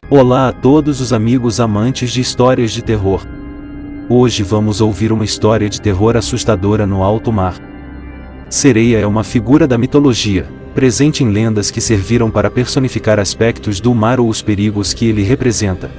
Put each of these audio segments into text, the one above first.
Olá a todos os amigos amantes de histórias de terror. Hoje vamos ouvir uma história de terror assustadora no alto mar. Sereia é uma figura da mitologia, presente em lendas que serviram para personificar aspectos do mar ou os perigos que ele representa.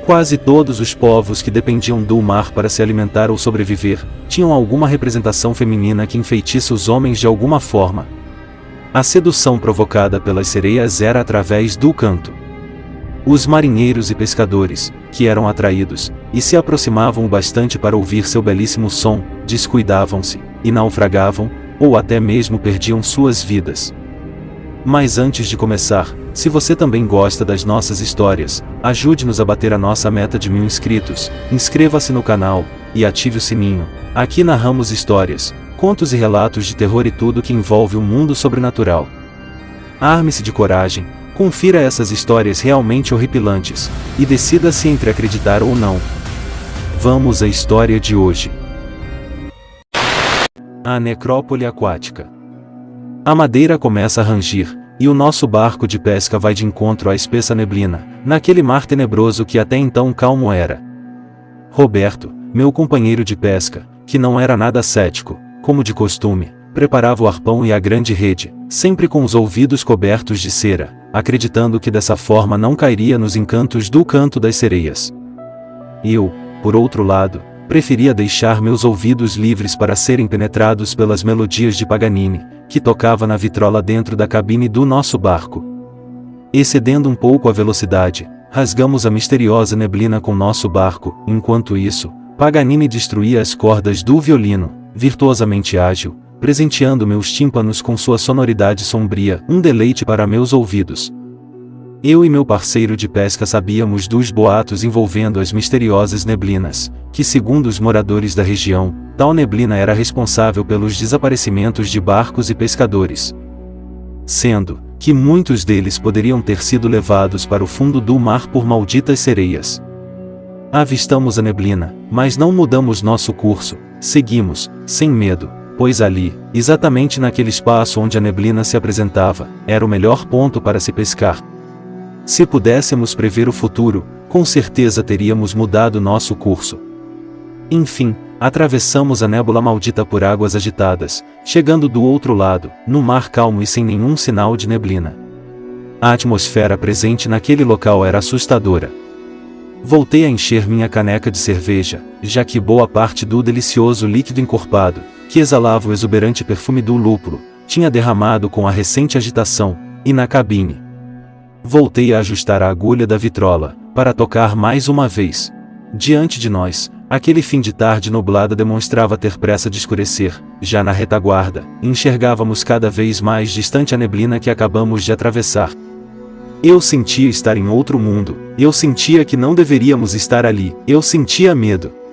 Quase todos os povos que dependiam do mar para se alimentar ou sobreviver, tinham alguma representação feminina que enfeitiça os homens de alguma forma. A sedução provocada pelas sereias era através do canto. Os marinheiros e pescadores, que eram atraídos, e se aproximavam o bastante para ouvir seu belíssimo som, descuidavam-se, e naufragavam, ou até mesmo perdiam suas vidas. Mas antes de começar, se você também gosta das nossas histórias, ajude-nos a bater a nossa meta de 1000 inscritos, inscreva-se no canal, e ative o sininho. Aqui narramos histórias, contos e relatos de terror e tudo que envolve o mundo sobrenatural. Arme-se de coragem, confira essas histórias realmente horripilantes, e decida-se entre acreditar ou não. Vamos à história de hoje. A necrópole aquática. A madeira começa a rangir, e o nosso barco de pesca vai de encontro à espessa neblina, naquele mar tenebroso que até então calmo era. Roberto, meu companheiro de pesca, que não era nada cético, como de costume, preparava o arpão e a grande rede, sempre com os ouvidos cobertos de cera, acreditando que dessa forma não cairia nos encantos do canto das sereias. Eu, por outro lado, preferia deixar meus ouvidos livres para serem penetrados pelas melodias de Paganini, que tocava na vitrola dentro da cabine do nosso barco. Excedendo um pouco a velocidade, rasgamos a misteriosa neblina com nosso barco. Enquanto isso, Paganini destruía as cordas do violino, virtuosamente ágil, presenteando meus tímpanos com sua sonoridade sombria, um deleite para meus ouvidos. Eu e meu parceiro de pesca sabíamos dos boatos envolvendo as misteriosas neblinas, que segundo os moradores da região, tal neblina era responsável pelos desaparecimentos de barcos e pescadores. Sendo que muitos deles poderiam ter sido levados para o fundo do mar por malditas sereias. Avistamos a neblina, mas não mudamos nosso curso, seguimos, sem medo, pois ali, exatamente naquele espaço onde a neblina se apresentava, era o melhor ponto para se pescar. Se pudéssemos prever o futuro, com certeza teríamos mudado nosso curso. Enfim, atravessamos a nébula maldita por águas agitadas, chegando do outro lado, no mar calmo e sem nenhum sinal de neblina. A atmosfera presente naquele local era assustadora. Voltei a encher minha caneca de cerveja, já que boa parte do delicioso líquido encorpado, que exalava o exuberante perfume do lúpulo, tinha derramado com a recente agitação, e na cabine. Voltei a ajustar a agulha da vitrola, para tocar mais uma vez. Diante de nós, aquele fim de tarde nublada demonstrava ter pressa de escurecer. Já na retaguarda, enxergávamos cada vez mais distante a neblina que acabamos de atravessar. Eu sentia estar em outro mundo, eu sentia que não deveríamos estar ali, eu sentia medo.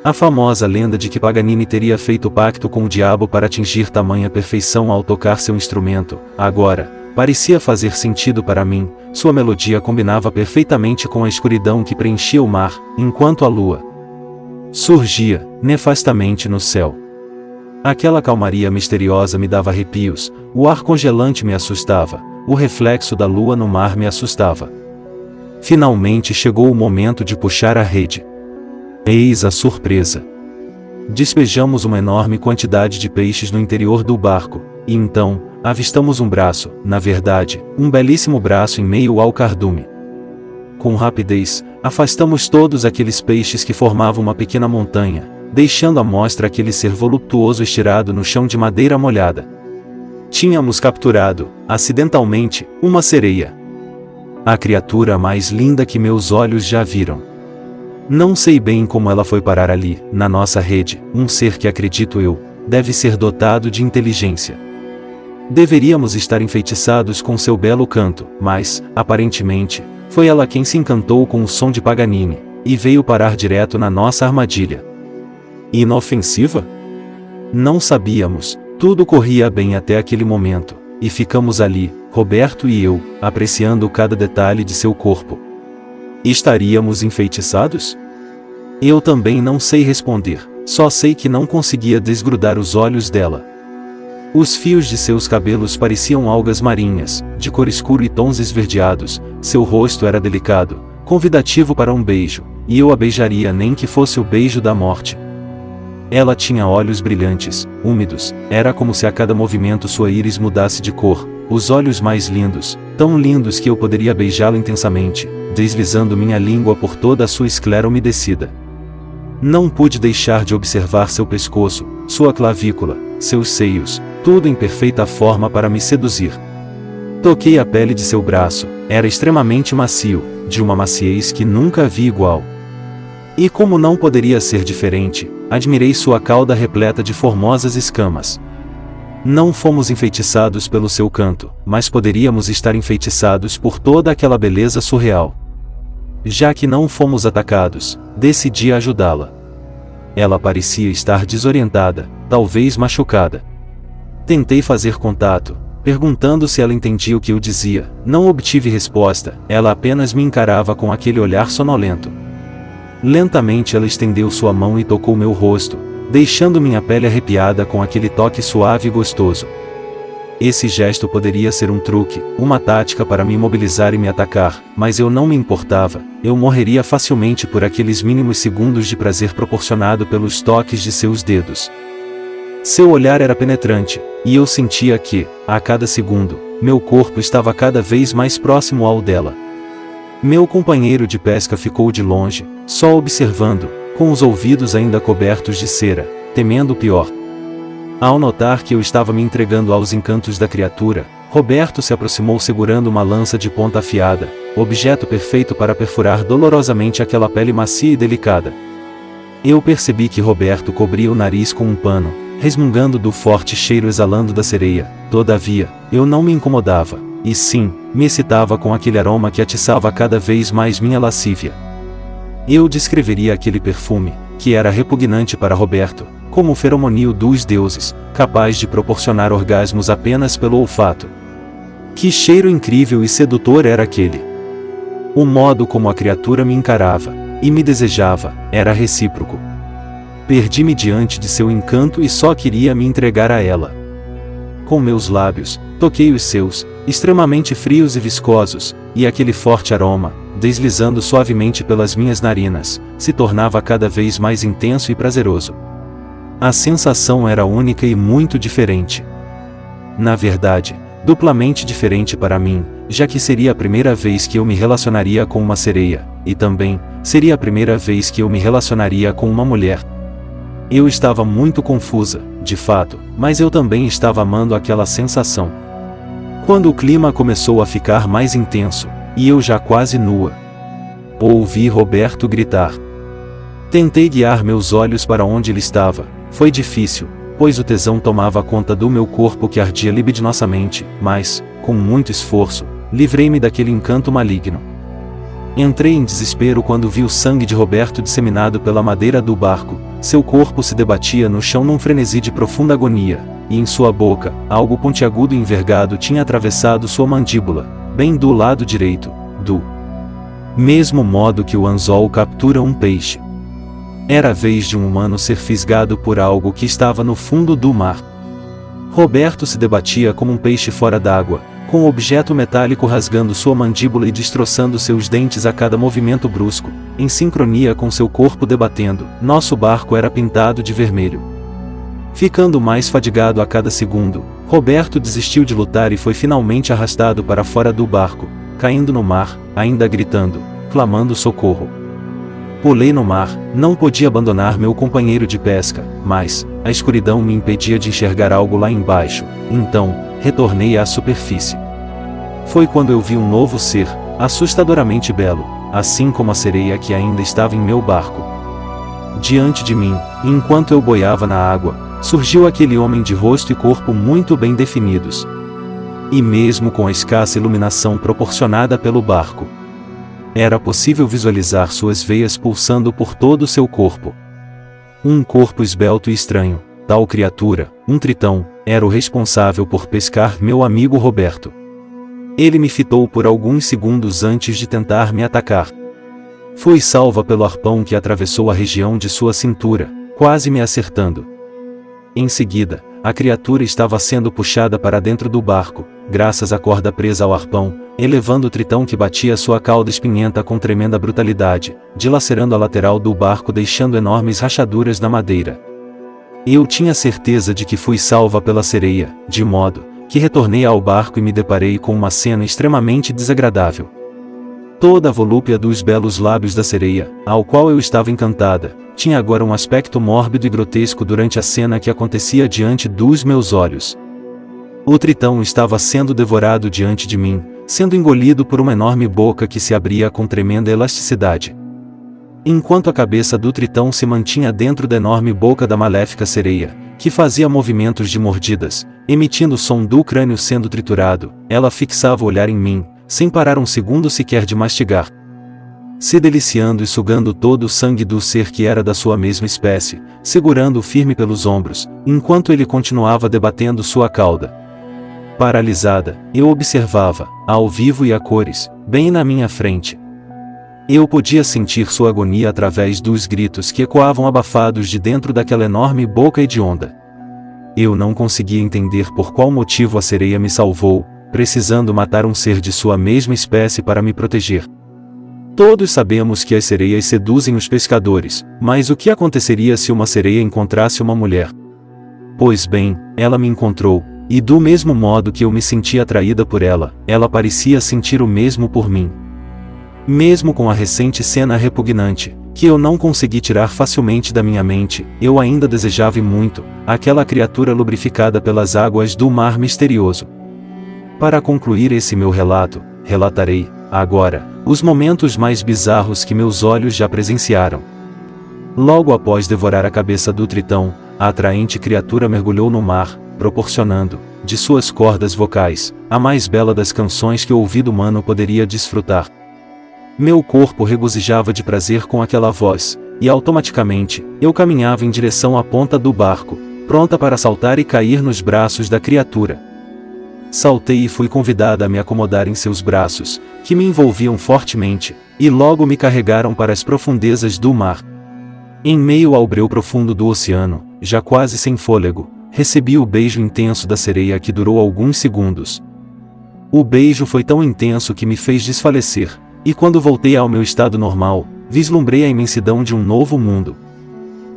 A famosa lenda de que Paganini teria feito pacto com o diabo para atingir tamanha perfeição ao tocar seu instrumento, agora, parecia fazer sentido para mim. Sua melodia combinava perfeitamente com a escuridão que preenchia o mar, enquanto a lua surgia, nefastamente no céu. Aquela calmaria misteriosa me dava arrepios, o ar congelante me assustava, o reflexo da lua no mar me assustava. Finalmente chegou o momento de puxar a rede. Eis a surpresa. Despejamos uma enorme quantidade de peixes no interior do barco, e então, avistamos um braço, na verdade, um belíssimo braço em meio ao cardume. Com rapidez, afastamos todos aqueles peixes que formavam uma pequena montanha, deixando à mostra aquele ser voluptuoso estirado no chão de madeira molhada. Tínhamos capturado, acidentalmente, uma sereia. A criatura mais linda que meus olhos já viram. Não sei bem como ela foi parar ali, na nossa rede, um ser que acredito eu, deve ser dotado de inteligência. Deveríamos estar enfeitiçados com seu belo canto, mas, aparentemente, foi ela quem se encantou com o som de Paganini, e veio parar direto na nossa armadilha. Inofensiva? Não sabíamos, tudo corria bem até aquele momento, e ficamos ali, Roberto e eu, apreciando cada detalhe de seu corpo. Estaríamos enfeitiçados? Eu também não sei responder, só sei que não conseguia desgrudar os olhos dela. Os fios de seus cabelos pareciam algas marinhas, de cor escura e tons esverdeados. Seu rosto era delicado, convidativo para um beijo, e eu a beijaria nem que fosse o beijo da morte. Ela tinha olhos brilhantes, úmidos, era como se a cada movimento sua íris mudasse de cor, os olhos mais lindos, tão lindos que eu poderia beijá-la intensamente, deslizando minha língua por toda a sua esclera umedecida. Não pude deixar de observar seu pescoço, sua clavícula, seus seios, tudo em perfeita forma para me seduzir. Toquei a pele de seu braço, era extremamente macio, de uma maciez que nunca vi igual. E como não poderia ser diferente, admirei sua cauda repleta de formosas escamas. Não fomos enfeitiçados pelo seu canto, mas poderíamos estar enfeitiçados por toda aquela beleza surreal. Já que não fomos atacados, decidi ajudá-la. Ela parecia estar desorientada, talvez machucada. Tentei fazer contato, perguntando se ela entendia o que eu dizia. Não obtive resposta, ela apenas me encarava com aquele olhar sonolento. Lentamente ela estendeu sua mão e tocou meu rosto, deixando minha pele arrepiada com aquele toque suave e gostoso. Esse gesto poderia ser um truque, uma tática para me imobilizar e me atacar, mas eu não me importava, eu morreria facilmente por aqueles mínimos segundos de prazer proporcionado pelos toques de seus dedos. Seu olhar era penetrante, e eu sentia que, a cada segundo, meu corpo estava cada vez mais próximo ao dela. Meu companheiro de pesca ficou de longe, só observando, com os ouvidos ainda cobertos de cera, temendo o pior. Ao notar que eu estava me entregando aos encantos da criatura, Roberto se aproximou segurando uma lança de ponta afiada, objeto perfeito para perfurar dolorosamente aquela pele macia e delicada. Eu percebi que Roberto cobria o nariz com um pano, resmungando do forte cheiro exalando da sereia. Todavia, eu não me incomodava, e sim, me excitava com aquele aroma que atiçava cada vez mais minha lascívia. Eu descreveria aquele perfume, que era repugnante para Roberto, como o feromonio dos deuses, capaz de proporcionar orgasmos apenas pelo olfato. Que cheiro incrível e sedutor era aquele! O modo como a criatura me encarava, e me desejava, era recíproco. Perdi-me diante de seu encanto e só queria me entregar a ela. Com meus lábios, toquei os seus, extremamente frios e viscosos, e aquele forte aroma, deslizando suavemente pelas minhas narinas, se tornava cada vez mais intenso e prazeroso. A sensação era única e muito diferente. Na verdade, duplamente diferente para mim, já que seria a primeira vez que eu me relacionaria com uma sereia, e também, seria a primeira vez que eu me relacionaria com uma mulher. Eu estava muito confusa, de fato, mas eu também estava amando aquela sensação. Quando o clima começou a ficar mais intenso, e eu já quase nua, ouvi Roberto gritar. Tentei guiar meus olhos para onde ele estava, foi difícil, pois o tesão tomava conta do meu corpo que ardia libidinosamente, mas, com muito esforço, livrei-me daquele encanto maligno. Entrei em desespero quando vi o sangue de Roberto disseminado pela madeira do barco, seu corpo se debatia no chão num frenesi de profunda agonia, e em sua boca, algo pontiagudo e envergado tinha atravessado sua mandíbula, bem do lado direito, do mesmo modo que o anzol captura um peixe. Era a vez de um humano ser fisgado por algo que estava no fundo do mar. Roberto se debatia como um peixe fora d'água, com o objeto metálico rasgando sua mandíbula e destroçando seus dentes a cada movimento brusco, em sincronia com seu corpo debatendo. Nosso barco era pintado de vermelho. Ficando mais fadigado a cada segundo, Roberto desistiu de lutar e foi finalmente arrastado para fora do barco, caindo no mar, ainda gritando, clamando socorro. Pulei no mar, não podia abandonar meu companheiro de pesca, mas a escuridão me impedia de enxergar algo lá embaixo, então, retornei à superfície. Foi quando eu vi um novo ser, assustadoramente belo, assim como a sereia que ainda estava em meu barco. Diante de mim, enquanto eu boiava na água, surgiu aquele homem de rosto e corpo muito bem definidos. E mesmo com a escassa iluminação proporcionada pelo barco, era possível visualizar suas veias pulsando por todo o seu corpo. Um corpo esbelto e estranho, tal criatura, um tritão, era o responsável por pescar meu amigo Roberto. Ele me fitou por alguns segundos antes de tentar me atacar. Fui salva pelo arpão que atravessou a região de sua cintura, quase me acertando. Em seguida, a criatura estava sendo puxada para dentro do barco, graças à corda presa ao arpão, elevando o tritão que batia sua cauda espinhenta com tremenda brutalidade, dilacerando a lateral do barco deixando enormes rachaduras na madeira. Eu tinha certeza de que fui salva pela sereia, de modo que retornei ao barco e me deparei com uma cena extremamente desagradável. Toda a volúpia dos belos lábios da sereia, ao qual eu estava encantada, tinha agora um aspecto mórbido e grotesco durante a cena que acontecia diante dos meus olhos. O tritão estava sendo devorado diante de mim, sendo engolido por uma enorme boca que se abria com tremenda elasticidade. Enquanto a cabeça do tritão se mantinha dentro da enorme boca da maléfica sereia, que fazia movimentos de mordidas, emitindo o som do crânio sendo triturado, ela fixava o olhar em mim, sem parar um segundo sequer de mastigar, se deliciando e sugando todo o sangue do ser que era da sua mesma espécie, segurando-o firme pelos ombros, enquanto ele continuava debatendo sua cauda. Paralisada, eu observava, ao vivo e a cores, bem na minha frente. Eu podia sentir sua agonia através dos gritos que ecoavam abafados de dentro daquela enorme boca hedionda. Eu não conseguia entender por qual motivo a sereia me salvou, precisando matar um ser de sua mesma espécie para me proteger. Todos sabemos que as sereias seduzem os pescadores, mas o que aconteceria se uma sereia encontrasse uma mulher? Pois bem, ela me encontrou, e do mesmo modo que eu me sentia atraída por ela, ela parecia sentir o mesmo por mim. Mesmo com a recente cena repugnante, que eu não consegui tirar facilmente da minha mente, eu ainda desejava muito aquela criatura lubrificada pelas águas do mar misterioso. Para concluir esse meu relato, relatarei, agora, os momentos mais bizarros que meus olhos já presenciaram. Logo após devorar a cabeça do tritão, a atraente criatura mergulhou no mar, proporcionando, de suas cordas vocais, a mais bela das canções que o ouvido humano poderia desfrutar. Meu corpo regozijava de prazer com aquela voz, e automaticamente, eu caminhava em direção à ponta do barco, pronta para saltar e cair nos braços da criatura. Saltei e fui convidada a me acomodar em seus braços, que me envolviam fortemente, e logo me carregaram para as profundezas do mar. Em meio ao breu profundo do oceano, já quase sem fôlego, recebi o beijo intenso da sereia que durou alguns segundos. O beijo foi tão intenso que me fez desfalecer, e quando voltei ao meu estado normal, vislumbrei a imensidão de um novo mundo.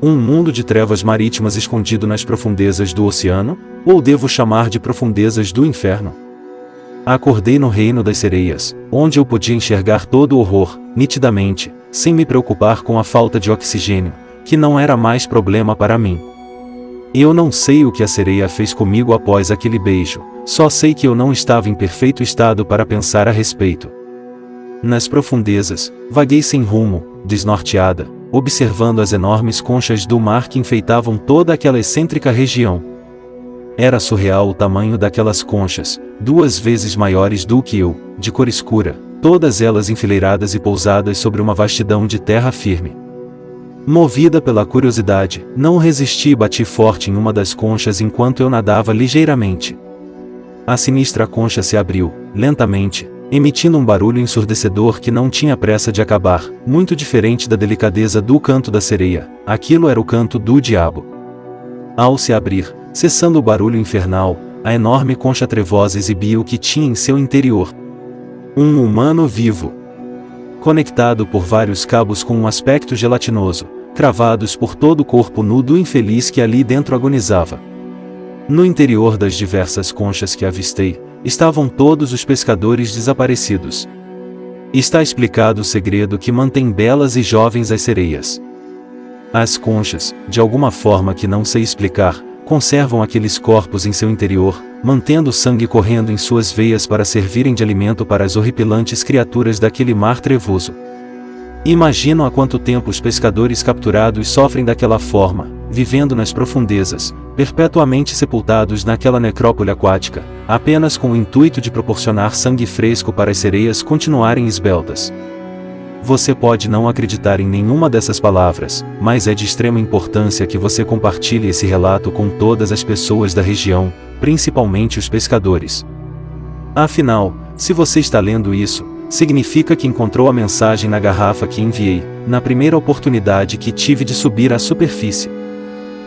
Um mundo de trevas marítimas escondido nas profundezas do oceano, ou devo chamar de profundezas do inferno? Acordei no reino das sereias, onde eu podia enxergar todo o horror, nitidamente, sem me preocupar com a falta de oxigênio, que não era mais problema para mim. Eu não sei o que a sereia fez comigo após aquele beijo, só sei que eu não estava em perfeito estado para pensar a respeito. Nas profundezas, vaguei sem rumo, desnorteada, observando as enormes conchas do mar que enfeitavam toda aquela excêntrica região. Era surreal o tamanho daquelas conchas, 2 vezes maiores do que eu, de cor escura, todas elas enfileiradas e pousadas sobre uma vastidão de terra firme. Movida pela curiosidade, não resisti e bati forte em uma das conchas enquanto eu nadava ligeiramente. A sinistra concha se abriu, lentamente, emitindo um barulho ensurdecedor que não tinha pressa de acabar, muito diferente da delicadeza do canto da sereia. Aquilo era o canto do diabo. Ao se abrir, cessando o barulho infernal, a enorme concha trevosa exibia o que tinha em seu interior. Um humano vivo, conectado por vários cabos com um aspecto gelatinoso, cravados por todo o corpo nu do infeliz que ali dentro agonizava. No interior das diversas conchas que avistei, estavam todos os pescadores desaparecidos. Está explicado o segredo que mantém belas e jovens as sereias. As conchas, de alguma forma que não sei explicar, conservam aqueles corpos em seu interior, mantendo o sangue correndo em suas veias para servirem de alimento para as horripilantes criaturas daquele mar trevoso. Imaginam há quanto tempo os pescadores capturados sofrem daquela forma, vivendo nas profundezas, perpetuamente sepultados naquela necrópole aquática, apenas com o intuito de proporcionar sangue fresco para as sereias continuarem esbeltas. Você pode não acreditar em nenhuma dessas palavras, mas é de extrema importância que você compartilhe esse relato com todas as pessoas da região, principalmente os pescadores. Afinal, se você está lendo isso, significa que encontrou a mensagem na garrafa que enviei, na primeira oportunidade que tive de subir à superfície.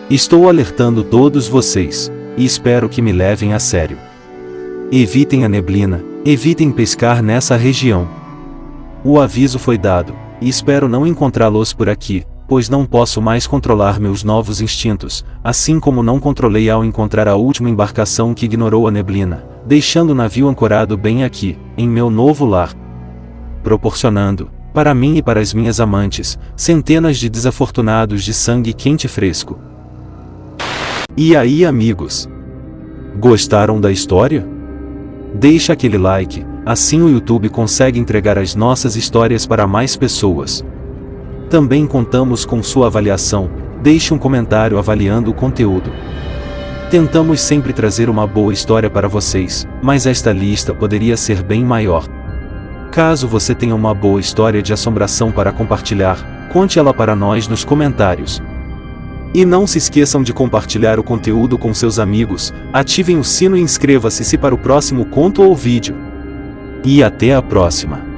Estou alertando todos vocês. e espero que me levem a sério. Evitem a neblina, evitem pescar nessa região. O aviso foi dado, e espero não encontrá-los por aqui, pois não posso mais controlar meus novos instintos, assim como não controlei ao encontrar a última embarcação que ignorou a neblina, deixando o navio ancorado bem aqui, em meu novo lar, proporcionando, para mim e para as minhas amantes, centenas de desafortunados de sangue quente e fresco. E aí, amigos? Gostaram da história? Deixa aquele like, assim o YouTube consegue entregar as nossas histórias para mais pessoas. Também contamos com sua avaliação, deixe um comentário avaliando o conteúdo. Tentamos sempre trazer uma boa história para vocês, mas esta lista poderia ser bem maior. Caso você tenha uma boa história de assombração para compartilhar, conte ela para nós nos comentários. E não se esqueçam de compartilhar o conteúdo com seus amigos, ativem o sino e inscreva-se para o próximo conto ou vídeo. E até a próxima!